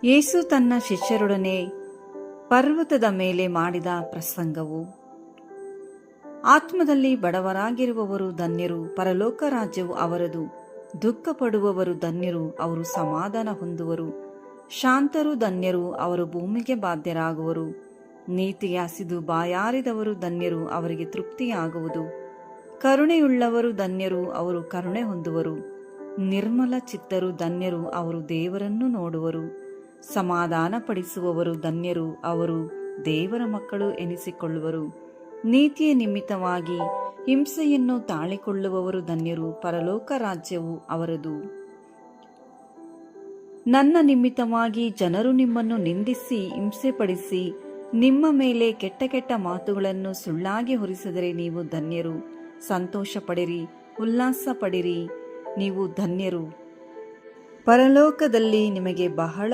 ಯೇಸು ತನ್ನ ಶಿಷ್ಯರೊಡನೆ ಪರ್ವತದ ಮೇಲೆ ಮಾಡಿದ ಪ್ರಸಂಗವು. ಆತ್ಮದಲ್ಲಿ ಬಡವರಾಗಿರುವವರು ಧನ್ಯರು, ಪರಲೋಕ ರಾಜ್ಯವು ಅವರದು. ದುಃಖ ಪಡುವವರು ಧನ್ಯರು, ಅವರು ಸಮಾಧಾನ ಹೊಂದುವರು. ಶಾಂತರು ಧನ್ಯರು, ಅವರು ಭೂಮಿಗೆ ಬಾಧ್ಯರಾಗುವರು. ನೀತಿಗೆ ಹಸಿದು ಬಾಯಾರಿದವರು ಧನ್ಯರು, ಅವರಿಗೆ ತೃಪ್ತಿಯಾಗುವುದು. ಕರುಣೆಯುಳ್ಳವರು ಧನ್ಯರು, ಅವರು ಕರುಣೆ ಹೊಂದುವರು. ನಿರ್ಮಲ ಚಿತ್ತರು ಧನ್ಯರು, ಅವರು ದೇವರನ್ನು ನೋಡುವರು. ಸಮಾಧಾನ ಪಡಿಸುವವರು ಧನ್ಯರು, ಅವರು ದೇವರ ಮಕ್ಕಳು ಎನಿಸಿಕೊಳ್ಳುವರು. ನೀತಿಯ ನಿಮಿತ್ತವಾಗಿ ಹಿಂಸೆಯನ್ನು ತಾಳಿಕೊಳ್ಳುವವರು ಧನ್ಯರು, ಪರಲೋಕ ರಾಜ್ಯವು ಅವರದು. ನನ್ನ ನಿಮಿತ್ತವಾಗಿ ಜನರು ನಿಮ್ಮನ್ನು ನಿಂದಿಸಿ ಹಿಂಸೆಪಡಿಸಿ ನಿಮ್ಮ ಮೇಲೆ ಕೆಟ್ಟ ಕೆಟ್ಟ ಮಾತುಗಳನ್ನು ಸುಳ್ಳಾಗಿ ಹೊರಿಸಿದರೆ ನೀವು ಧನ್ಯರು. ಸಂತೋಷ ಪಡಿರಿ, ಉಲ್ಲಾಸ ಪಡಿರಿ, ನೀವು ಧನ್ಯರು. ಪರಲೋಕದಲ್ಲಿ ನಿಮಗೆ ಬಹಳ